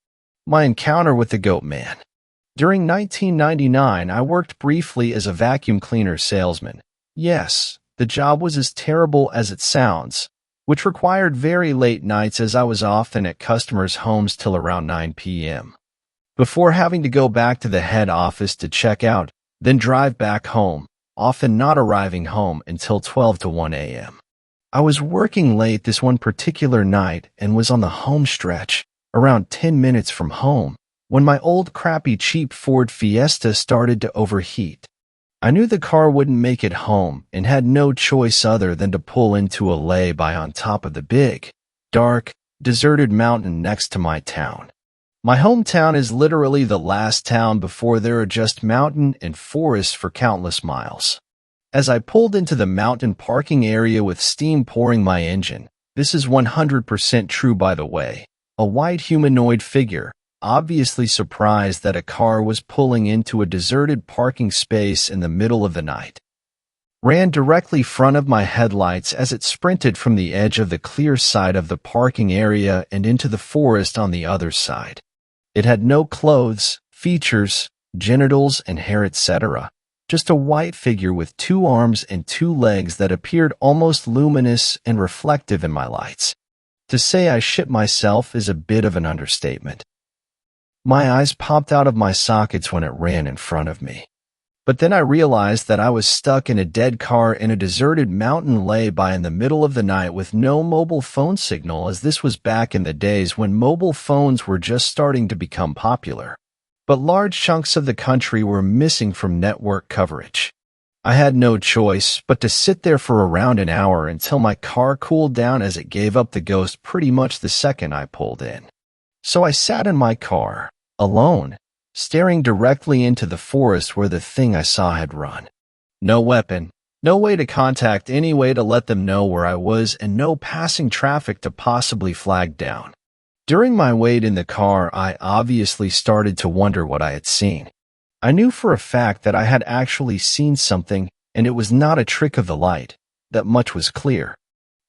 My encounter with the Goat Man. During 1999, I worked briefly as a vacuum cleaner salesman. Yes, the job was as terrible as it sounds, which required very late nights, as I was often at customers' homes till around 9 p.m. before having to go back to the head office to check out, then drive back home, often not arriving home until 12 to 1 a.m. I was working late this one particular night and was on the home stretch, around 10 minutes from home, when my old crappy cheap Ford Fiesta started to overheat. I knew the car wouldn't make it home and had no choice other than to pull into a lay-by on top of the big, dark, deserted mountain next to my town. My hometown is literally the last town before there are just mountain and forest for countless miles. As I pulled into the mountain parking area with steam pouring my engine, this is 100% true by the way, a white humanoid figure, obviously surprised that a car was pulling into a deserted parking space in the middle of the night, ran directly front of my headlights as it sprinted from the edge of the clear side of the parking area and into the forest on the other side. It had no clothes, features, genitals, and hair, etc. Just a white figure with two arms and two legs that appeared almost luminous and reflective in my lights. To say I shit myself is a bit of an understatement. My eyes popped out of my sockets when it ran in front of me. But then I realized that I was stuck in a dead car in a deserted mountain lay-by in the middle of the night with no mobile phone signal, as this was back in the days when mobile phones were just starting to become popular. but large chunks of the country were missing from network coverage. I had no choice but to sit there for around an hour until my car cooled down, as it gave up the ghost pretty much the second I pulled in. So I sat in my car, alone, staring directly into the forest where the thing I saw had run. No weapon, no way to contact, any way to let them know where I was, and no passing traffic to possibly flag down. During my wait in the car, I obviously started to wonder what I had seen. I knew for a fact that I had actually seen something, and it was not a trick of the light. That much was clear.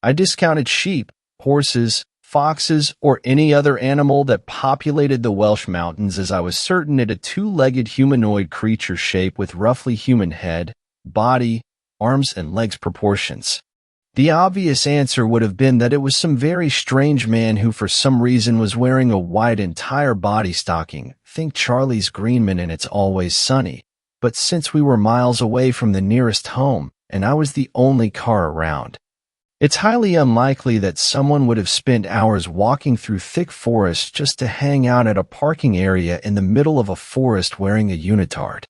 I discounted sheep, horses, foxes, or any other animal that populated the Welsh mountains, as I was certain it a two-legged humanoid creature shape with roughly human head, body, arms, and legs proportions. The obvious answer would have been that it was some very strange man who for some reason was wearing a white entire body stocking. Think Charlie's Greenman in It's Always Sunny. But since we were miles away from the nearest home, and I was the only car around, it's highly unlikely that someone would have spent hours walking through thick forest just to hang out at a parking area in the middle of a forest wearing a unitard.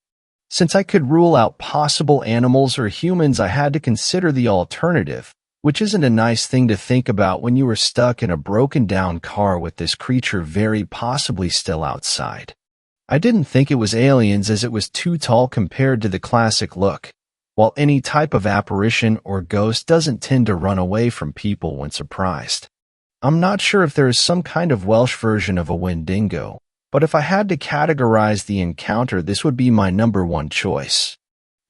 Since I could rule out possible animals or humans, I had to consider the alternative, which isn't a nice thing to think about when you were stuck in a broken-down car with this creature very possibly still outside. I didn't think it was aliens, as it was too tall compared to the classic look, while any type of apparition or ghost doesn't tend to run away from people when surprised. I'm not sure if there is some kind of Welsh version of a Wendigo, but if I had to categorize the encounter, this would be my number one choice.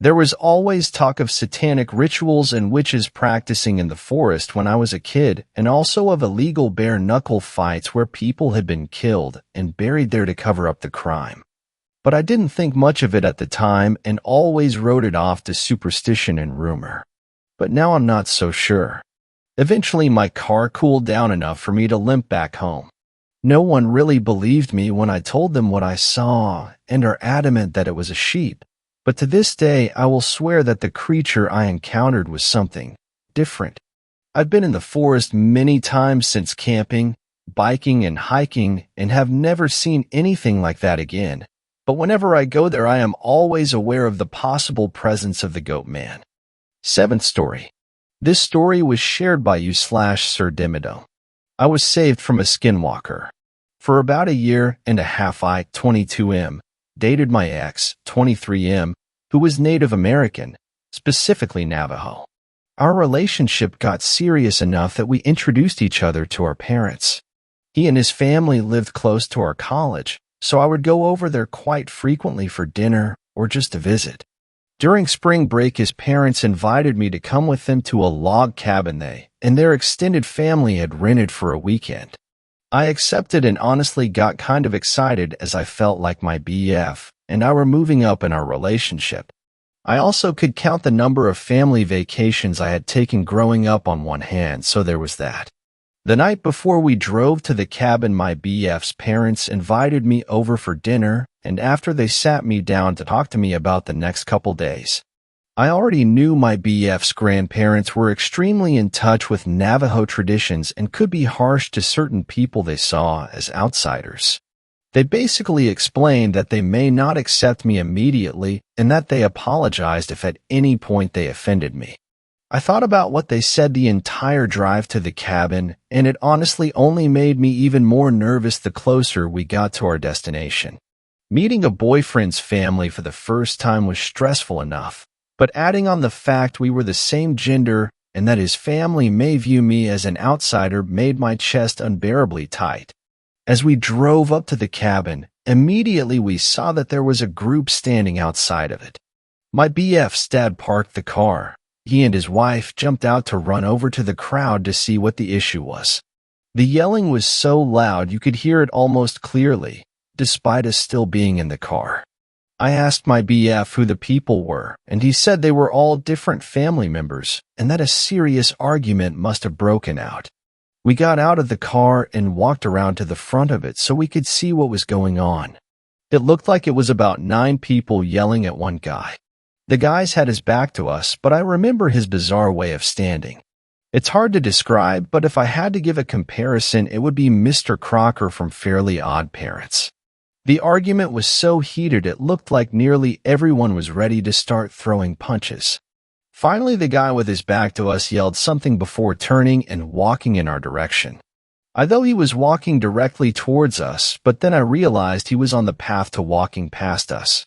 There was always talk of satanic rituals and witches practicing in the forest when I was a kid, and also of illegal bare-knuckle fights where people had been killed and buried there to cover up the crime. But I didn't think much of it at the time and always wrote it off to superstition and rumor. But now I'm not so sure. Eventually my car cooled down enough for me to limp back home. No one really believed me when I told them what I saw and are adamant that it was a sheep. But to this day, I will swear that the creature I encountered was something different. I've been in the forest many times since camping, biking, and hiking, and have never seen anything like that again. But whenever I go there, I am always aware of the possible presence of the goat man. 7th story. This story was shared by you/Sir Dimido. I was saved from a skinwalker. For about a year and a half, I, 22M, dated my ex, 23M, who was Native American, specifically Navajo. Our relationship got serious enough that we introduced each other to our parents. He and his family lived close to our college, so I would go over there quite frequently for dinner or just to visit. During spring break, his parents invited me to come with them to a log cabin they and their extended family had rented for a weekend. I accepted and honestly got kind of excited, as I felt like my BF and I were moving up in our relationship. I also could count the number of family vacations I had taken growing up on one hand, so there was that. The night before we drove to the cabin, my BF's parents invited me over for dinner, and after they sat me down to talk to me about the next couple days. I already knew my BF's grandparents were extremely in touch with Navajo traditions and could be harsh to certain people they saw as outsiders. They basically explained that they may not accept me immediately and that they apologized if at any point they offended me. I thought about what they said the entire drive to the cabin, and it honestly only made me even more nervous the closer we got to our destination. Meeting a boyfriend's family for the first time was stressful enough, but adding on the fact we were the same gender and that his family may view me as an outsider made my chest unbearably tight. As we drove up to the cabin, immediately we saw that there was a group standing outside of it. My BF's dad parked the car. He and his wife jumped out to run over to the crowd to see what the issue was. The yelling was so loud you could hear it almost clearly, despite us still being in the car. I asked my BF who the people were, and he said they were all different family members, and that a serious argument must have broken out. We got out of the car and walked around to the front of it so we could see what was going on. It looked like it was about 9 people yelling at one guy. The guys had his back to us, but I remember his bizarre way of standing. It's hard to describe, but if I had to give a comparison, it would be Mr. Crocker from Fairly Odd Parents. The argument was so heated it looked like nearly everyone was ready to start throwing punches. Finally, the guy with his back to us yelled something before turning and walking in our direction. I thought he was walking directly towards us, but then I realized he was on the path to walking past us.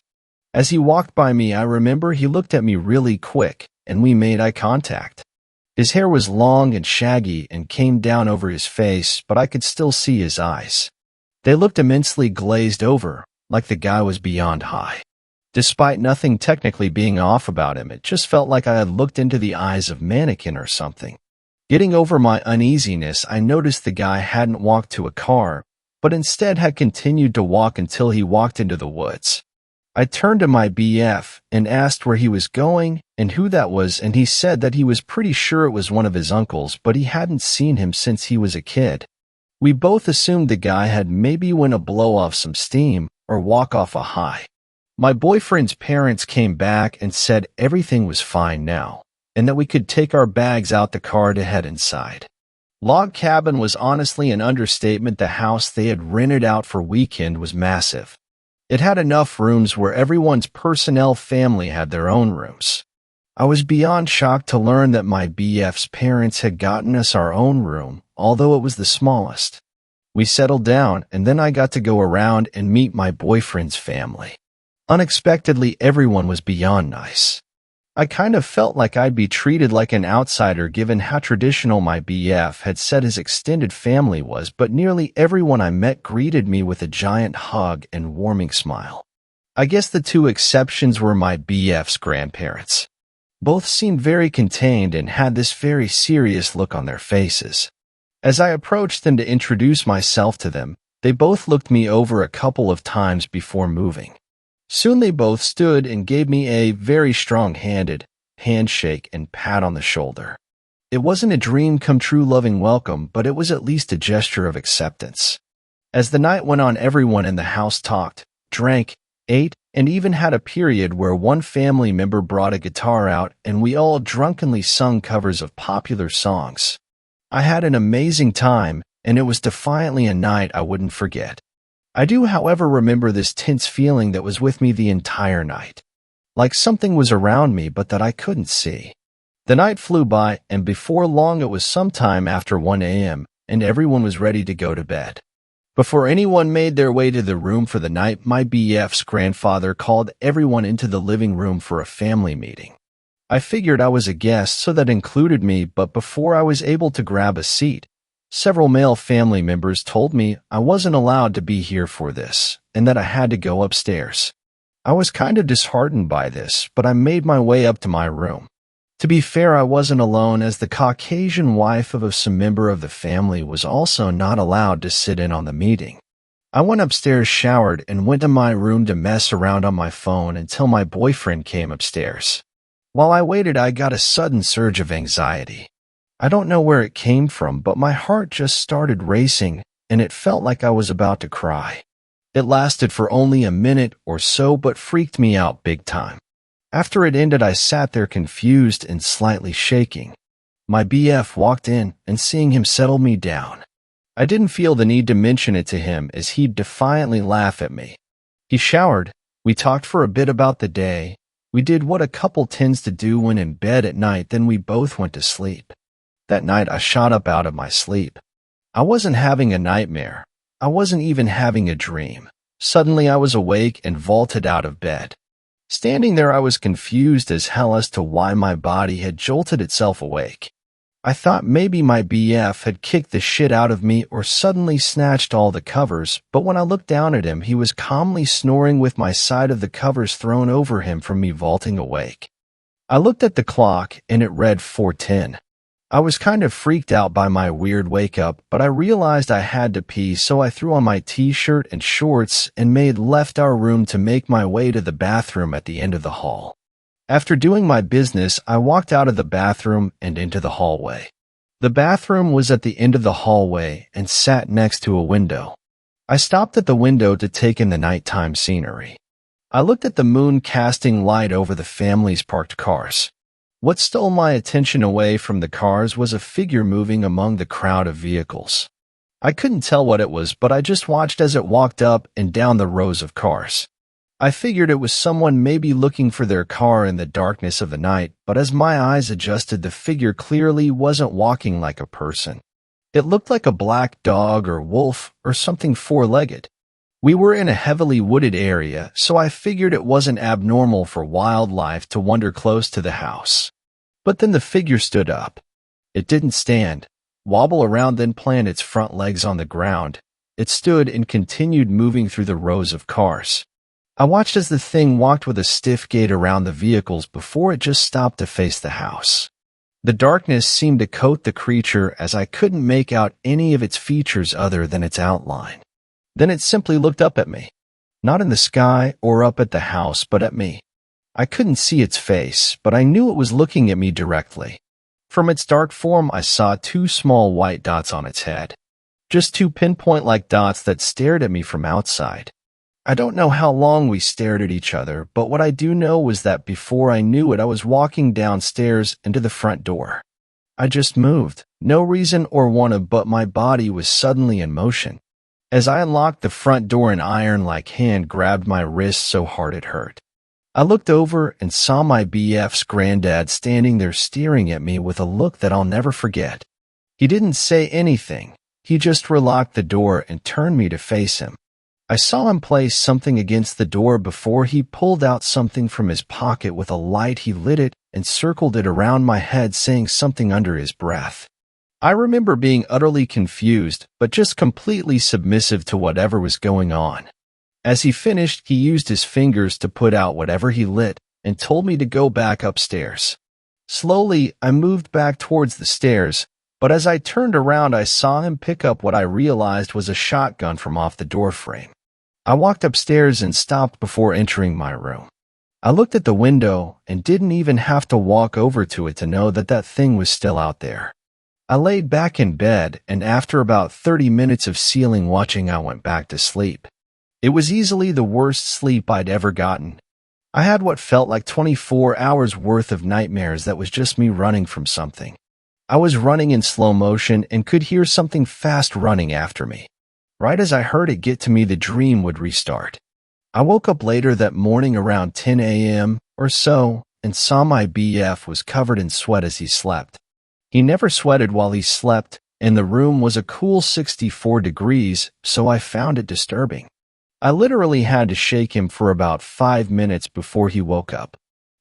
As he walked by me, I remember he looked at me really quick, and we made eye contact. His hair was long and shaggy and came down over his face, but I could still see his eyes. They looked immensely glazed over, like the guy was beyond high. Despite nothing technically being off about him, it just felt like I had looked into the eyes of a mannequin or something. Getting over my uneasiness, I noticed the guy hadn't walked to a car, but instead had continued to walk until he walked into the woods. I turned to my BF and asked where he was going and who that was, and he said that he was pretty sure it was one of his uncles, but he hadn't seen him since he was a kid. We both assumed the guy had maybe went to blow off some steam or walk off a high. My boyfriend's parents came back and said everything was fine now, and that we could take our bags out the car to head inside. Log cabin was honestly an understatement. The house they had rented out for weekend was massive. It had enough rooms where everyone's personnel family had their own rooms. I was beyond shocked to learn that my BF's parents had gotten us our own room, although it was the smallest. We settled down, and then I got to go around and meet my boyfriend's family. Unexpectedly, everyone was beyond nice. I kind of felt like I'd be treated like an outsider given how traditional my BF had said his extended family was, but nearly everyone I met greeted me with a giant hug and warming smile. I guess the two exceptions were my BF's grandparents. Both seemed very contained and had this very serious look on their faces. As I approached them to introduce myself to them, they both looked me over a couple of times before moving. Soon they both stood and gave me a very strong-handed handshake and pat on the shoulder. It wasn't a dream-come-true loving welcome, but it was at least a gesture of acceptance. As the night went on, everyone in the house talked, drank, ate, and even had a period where one family member brought a guitar out and we all drunkenly sung covers of popular songs. I had an amazing time, and it was defiantly a night I wouldn't forget. I do, however, remember this tense feeling that was with me the entire night. Like something was around me, but that I couldn't see. The night flew by, and before long it was sometime after 1 a.m., and everyone was ready to go to bed. Before anyone made their way to the room for the night, my BF's grandfather called everyone into the living room for a family meeting. I figured I was a guest, so that included me, but before I was able to grab a seat, several male family members told me I wasn't allowed to be here for this, and that I had to go upstairs. I was kind of disheartened by this, but I made my way up to my room. To be fair, I wasn't alone, as the Caucasian wife of some member of the family was also not allowed to sit in on the meeting. I went upstairs, showered, and went to my room to mess around on my phone until my boyfriend came upstairs. While I waited, I got a sudden surge of anxiety. I don't know where it came from, but my heart just started racing, and it felt like I was about to cry. It lasted for only a minute or so, but freaked me out big time. After it ended, I sat there confused and slightly shaking. My BF walked in, and seeing him settled me down. I didn't feel the need to mention it to him, as he'd defiantly laugh at me. He showered, we talked for a bit about the day, we did what a couple tends to do when in bed at night, then we both went to sleep. That night I shot up out of my sleep. I wasn't having a nightmare. I wasn't even having a dream. Suddenly I was awake and vaulted out of bed. Standing there, I was confused as hell as to why my body had jolted itself awake. I thought maybe my BF had kicked the shit out of me or suddenly snatched all the covers, but when I looked down at him, he was calmly snoring with my side of the covers thrown over him from me vaulting awake. I looked at the clock, and it read 4:10. I was kind of freaked out by my weird wake-up, but I realized I had to pee, so I threw on my t-shirt and shorts and left our room to make my way to the bathroom at the end of the hall. After doing my business, I walked out of the bathroom and into the hallway. The bathroom was at the end of the hallway and sat next to a window. I stopped at the window to take in the nighttime scenery. I looked at the moon casting light over the family's parked cars. What stole my attention away from the cars was a figure moving among the crowd of vehicles. I couldn't tell what it was, but I just watched as it walked up and down the rows of cars. I figured it was someone maybe looking for their car in the darkness of the night, but as my eyes adjusted, the figure clearly wasn't walking like a person. It looked like a black dog or wolf or something four-legged. We were in a heavily wooded area, so I figured it wasn't abnormal for wildlife to wander close to the house. But then the figure stood up. It didn't stand, wobble around, then plant its front legs on the ground. It stood and continued moving through the rows of cars. I watched as the thing walked with a stiff gait around the vehicles before it just stopped to face the house. The darkness seemed to coat the creature as I couldn't make out any of its features other than its outline. Then it simply looked up at me. Not in the sky or up at the house, but at me. I couldn't see its face, but I knew it was looking at me directly. From its dark form, I saw two small white dots on its head. Just two pinpoint-like dots that stared at me from outside. I don't know how long we stared at each other, but what I do know was that before I knew it, I was walking downstairs into the front door. I just moved, no reason or wanted, but my body was suddenly in motion. As I unlocked the front door, an iron-like hand grabbed my wrist so hard it hurt. I looked over and saw my BF's granddad standing there staring at me with a look that I'll never forget. He didn't say anything. He just relocked the door and turned me to face him. I saw him place something against the door before he pulled out something from his pocket. With a light, he lit it and circled it around my head, saying something under his breath. I remember being utterly confused, but just completely submissive to whatever was going on. As he finished, he used his fingers to put out whatever he lit and told me to go back upstairs. Slowly, I moved back towards the stairs, but as I turned around, I saw him pick up what I realized was a shotgun from off the doorframe. I walked upstairs and stopped before entering my room. I looked at the window and didn't even have to walk over to it to know that that thing was still out there. I laid back in bed, and after about 30 minutes of ceiling watching, I went back to sleep. It was easily the worst sleep I'd ever gotten. I had what felt like 24 hours worth of nightmares that was just me running from something. I was running in slow motion and could hear something fast running after me. Right as I heard it get to me, the dream would restart. I woke up later that morning around 10 a.m. or so and saw my BF was covered in sweat as he slept. He never sweated while he slept, and the room was a cool 64 degrees, so I found it disturbing. I literally had to shake him for about 5 minutes before he woke up.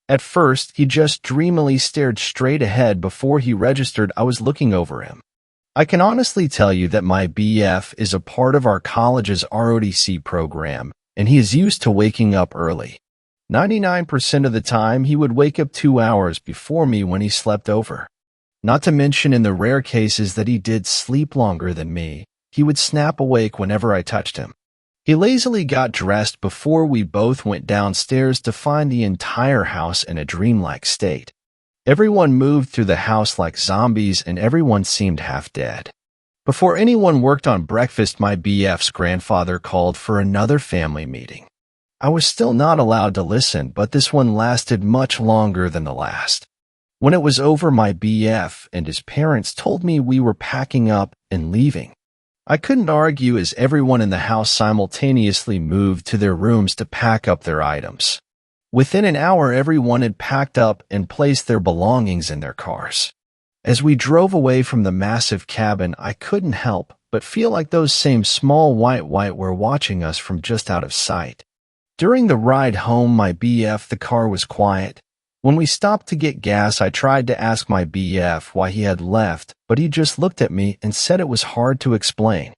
At first, he just dreamily stared straight ahead before he registered I was looking over him. I can honestly tell you that my BF is a part of our college's ROTC program, and he is used to waking up early. 99% of the time, he would wake up 2 hours before me when he slept over. Not to mention in the rare cases that he did sleep longer than me, he would snap awake whenever I touched him. He lazily got dressed before we both went downstairs to find the entire house in a dreamlike state. Everyone moved through the house like zombies, and everyone seemed half dead. Before anyone worked on breakfast, my BF's grandfather called for another family meeting. I was still not allowed to listen, but this one lasted much longer than the last. When it was over, my BF and his parents told me we were packing up and leaving. I couldn't argue as everyone in the house simultaneously moved to their rooms to pack up their items. Within an hour, everyone had packed up and placed their belongings in their cars. As we drove away from the massive cabin, I couldn't help but feel like those same small white were watching us from just out of sight. During the ride home, my BF, the car was quiet. When we stopped to get gas, I tried to ask my BF why he had left, but he just looked at me and said it was hard to explain.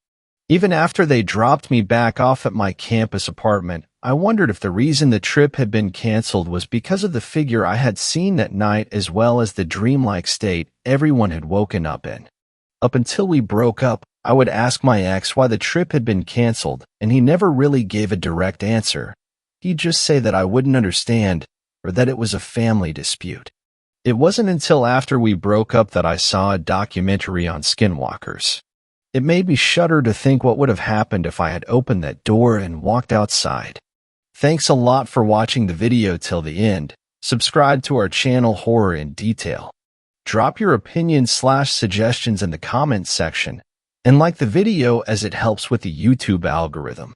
Even after they dropped me back off at my campus apartment, I wondered if the reason the trip had been canceled was because of the figure I had seen that night, as well as the dreamlike state everyone had woken up in. Up until we broke up, I would ask my ex why the trip had been canceled, and he never really gave a direct answer. He'd just say that I wouldn't understand, or that it was a family dispute. It wasn't until after we broke up that I saw a documentary on skinwalkers. It made me shudder to think what would have happened if I had opened that door and walked outside. Thanks a lot for watching the video till the end. Subscribe to our channel Horror in Detail. Drop your opinions/suggestions in the comments section. And like the video as it helps with the YouTube algorithm.